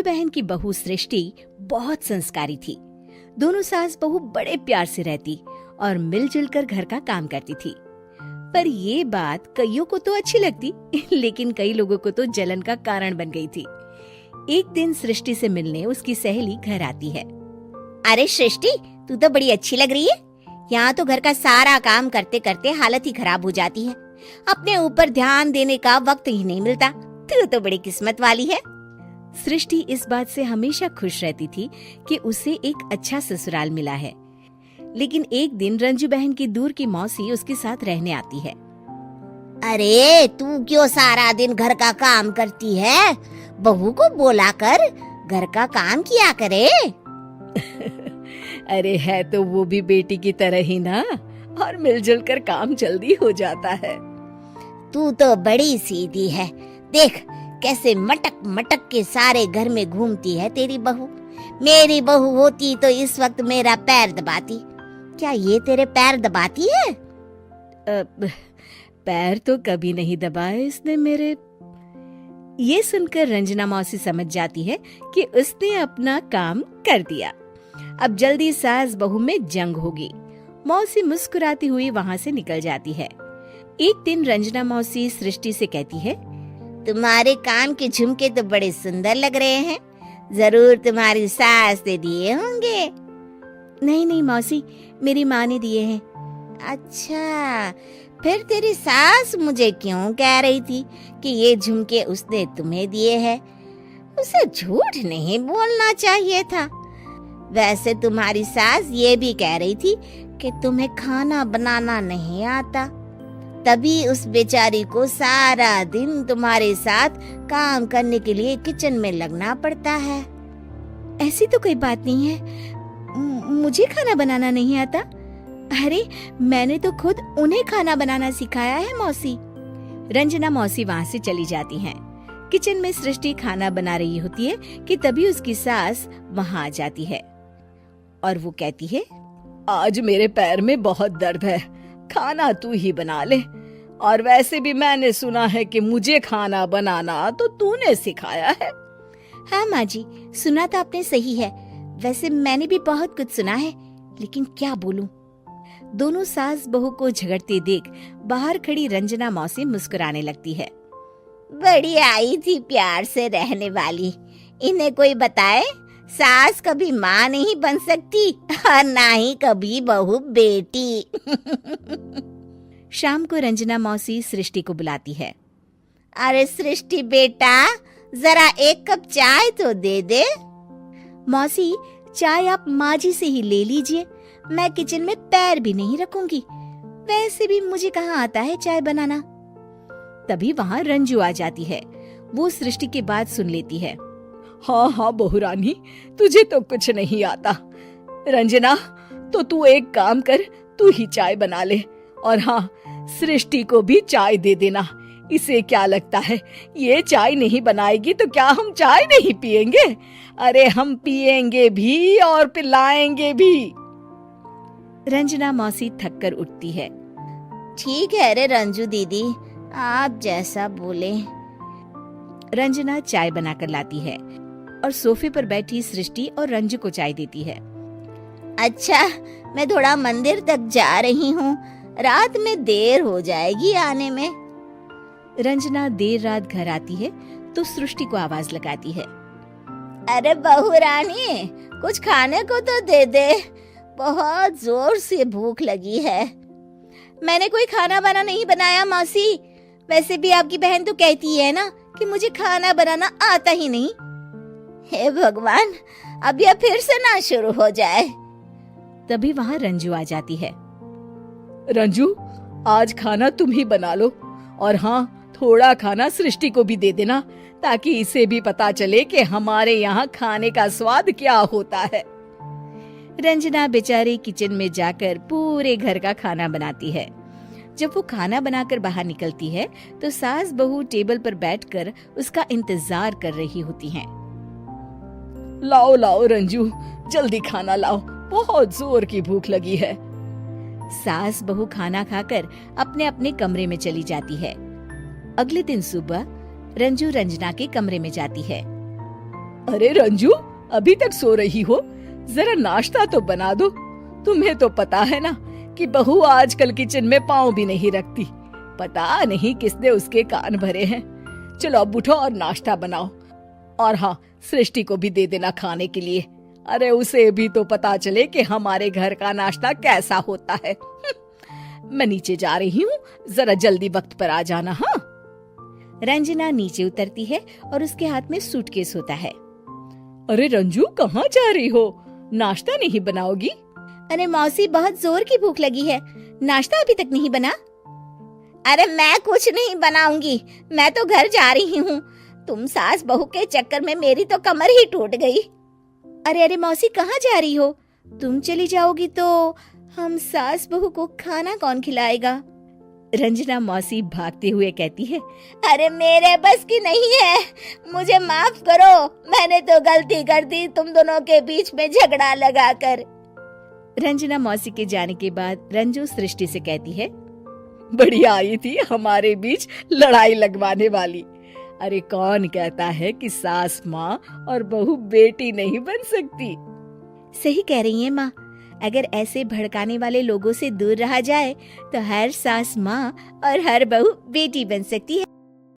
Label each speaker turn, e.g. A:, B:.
A: बहन की बहू सृष्टि बहुत संस्कारी थी। दोनों सास बहू बड़े प्यार से रहती और मिलजुल कर घर का काम करती थी। पर ये बात कईयों को तो अच्छी लगती, लेकिन कई लोगों को तो जलन का कारण बन गई थी। एक दिन सृष्टि से मिलने उसकी सहेली घर आती है।
B: अरे सृष्टि, तू तो बड़ी अच्छी लग रही है। यहाँ तो घर का सारा काम करते करते हालत ही खराब हो जाती है। अपने ऊपर ध्यान देने का वक्त ही नहीं मिलता। तू तो बड़ी किस्मत वाली है।
A: सृष्टि इस बात से हमेशा खुश रहती थी कि उसे एक अच्छा ससुराल मिला है। लेकिन एक दिन रंजू बहन की दूर की मौसी उसके साथ रहने आती है।
B: अरे तू क्यों सारा दिन घर का काम करती है? बहू को बोला कर घर का काम किया करे।
A: अरे है तो वो भी बेटी की तरह ही ना, और मिलजुल कर काम जल्दी हो जाता है।
B: तू तो बड़ी सीधी है। देख कैसे मटक मटक के सारे घर में घूमती है तेरी बहू। मेरी बहू होती तो इस वक्त मेरा पैर दबाती। क्या ये तेरे पैर दबाती है?
A: पैर तो कभी नहीं दबाए इसने मेरे। ये सुनकर रंजना मौसी समझ जाती है कि उसने अपना काम कर दिया। अब जल्दी सास बहू में जंग होगी। मौसी मुस्कुराती हुई वहाँ से निकल जाती है। एक दिन रंजना मौसी सृष्टि से कहती है,
B: तुम्हारे कान के झुमके तो बड़े सुंदर लग रहे हैं। जरूर तुम्हारी सास ने दिए होंगे।
A: नहीं नहीं मौसी, मेरी माँ ने दिए हैं।
B: अच्छा, फिर तेरी सास मुझे क्यों कह रही थी कि ये झुमके उसने तुम्हें दिए हैं? उसे झूठ नहीं बोलना चाहिए था। वैसे तुम्हारी सास ये भी कह रही थी कि तुम्हें खाना बनाना नहीं आता, तभी उस बेचारी को सारा दिन तुम्हारे साथ काम करने के लिए किचन में लगना पड़ता है।
A: ऐसी तो कोई बात नहीं है, मुझे खाना बनाना नहीं आता। अरे मैंने तो खुद उन्हें खाना बनाना सिखाया है मौसी। रंजना मौसी वहाँ से चली जाती हैं। किचन में सृष्टि खाना बना रही होती है कि तभी उसकी सास वहाँ आ जाती है और वो कहती है, आज मेरे पैर में बहुत दर्द है, खाना तू ही बना ले। और वैसे भी मैंने सुना है कि मुझे खाना बनाना तो तूने सिखाया है।
B: हाँ माँ जी, सुना तो आपने सही है। वैसे मैंने भी बहुत कुछ सुना है, लेकिन क्या बोलूं।
A: दोनों सास बहू को झगड़ते देख बाहर खड़ी रंजना मौसी मुस्कुराने लगती है।
B: बड़ी आई थी प्यार से रहने वाली। इन्हें कोई बताए सास कभी माँ नहीं बन सकती और ना ही कभी बहू बेटी।
A: शाम को रंजना मौसी सृष्टि को बुलाती है।
B: अरे सृष्टि बेटा, जरा एक कप चाय तो दे दे।
A: मौसी, चाय आप माँ जी से ही ले लीजिए, मैं किचन में पैर भी नहीं रखूंगी। वैसे भी मुझे कहाँ आता है चाय बनाना। तभी वहाँ रंजू आ जाती है। वो सृष्टि की बात सुन लेती है। हाँ हाँ बहू रानी, तुझे तो कुछ नहीं आता। रंजना, तो तू एक काम कर, तू ही चाय बना ले। और हाँ, सृष्टि को भी चाय दे देना। इसे क्या लगता है ये चाय नहीं बनाएगी तो क्या हम चाय नहीं पिएंगे? अरे हम पिएंगे भी और पिलाएंगे भी। रंजना मौसी थक कर उठती है।
B: ठीक है रे रंजू दीदी, आप जैसा बोले।
A: रंजना चाय बनाकर लाती है और सोफे पर बैठी सृष्टि और रंजू को चाय देती है।
B: अच्छा, मैं थोड़ा मंदिर तक जा रही हूँ, रात में देर हो जाएगी आने में।
A: रंजना देर रात घर आती है तो सृष्टि को आवाज लगाती है।
B: अरे बहू रानी, कुछ खाने को तो दे दे, बहुत जोर से भूख लगी है। मैंने कोई खाना बना नहीं बनाया मौसी। वैसे भी आपकी बहन तो कहती है ना कि मुझे खाना बनाना आता ही नहीं। हे भगवान, अब यह फिर से ना शुरू हो जाए।
A: तभी वहाँ रंजू आ जाती है। रंजू, आज खाना तुम ही बना लो, और हाँ, थोड़ा खाना सृष्टि को भी दे देना, ताकि इसे भी पता चले कि हमारे यहाँ खाने का स्वाद क्या होता है। रंजना बेचारी किचन में जाकर पूरे घर का खाना बनाती है। जब वो खाना बनाकर बाहर निकलती है तो सास बहू टेबल पर बैठकर उसका इंतजार कर रही होती हैं। लाओ लाओ रंजू, जल्दी खाना लाओ, बहुत जोर की भूख लगी है। सास बहू खाना खाकर अपने अपने कमरे में चली जाती है। अगले दिन सुबह रंजू रंजना के कमरे में जाती है।
C: अरे रंजू, अभी तक सो रही हो? जरा नाश्ता तो बना दो। तुम्हें तो पता है ना कि बहू आजकल किचन में पाँव भी नहीं रखती। पता नहीं किसने उसके कान भरे हैं। चलो अब उठो और नाश्ता बनाओ। और हाँ, सृष्टि को भी दे देना खाने के लिए। अरे उसे भी तो पता चले कि हमारे घर का नाश्ता कैसा होता है। मैं नीचे जा रही हूँ, जरा जल्दी वक्त पर आ जाना। हाँ।
A: रंजना नीचे उतरती है और उसके हाथ में सूटकेस होता है।
C: अरे रंजू, कहाँ जा रही हो? नाश्ता नहीं बनाओगी?
A: अरे मौसी, बहुत जोर की भूख लगी है, नाश्ता अभी तक नहीं बना।
B: अरे मैं कुछ नहीं बनाऊंगी, मैं तो घर जा रही हूँ। तुम सास बहू के चक्कर में मेरी तो कमर ही टूट गई।
A: अरे अरे मौसी, कहाँ जा रही हो? तुम चली जाओगी तो हम सास बहू को खाना कौन खिलाएगा? रंजना मौसी भागते हुए कहती है।
B: अरे मेरे बस की नहीं है, मुझे माफ करो। मैंने तो गलती कर दी तुम दोनों के बीच में झगड़ा लगाकर।
A: रंजना मौसी के जाने के बाद रंजू सृष्टि से कहती है।
C: बढ़िया आई थी हमारे बीच लड़ाई लगवाने वाली। अरे कौन कहता है कि सास माँ और बहू बेटी नहीं बन सकती?
A: सही कह रही है माँ। अगर ऐसे भड़काने वाले लोगों से दूर रहा जाए तो हर सास माँ और हर बहू बेटी बन सकती है।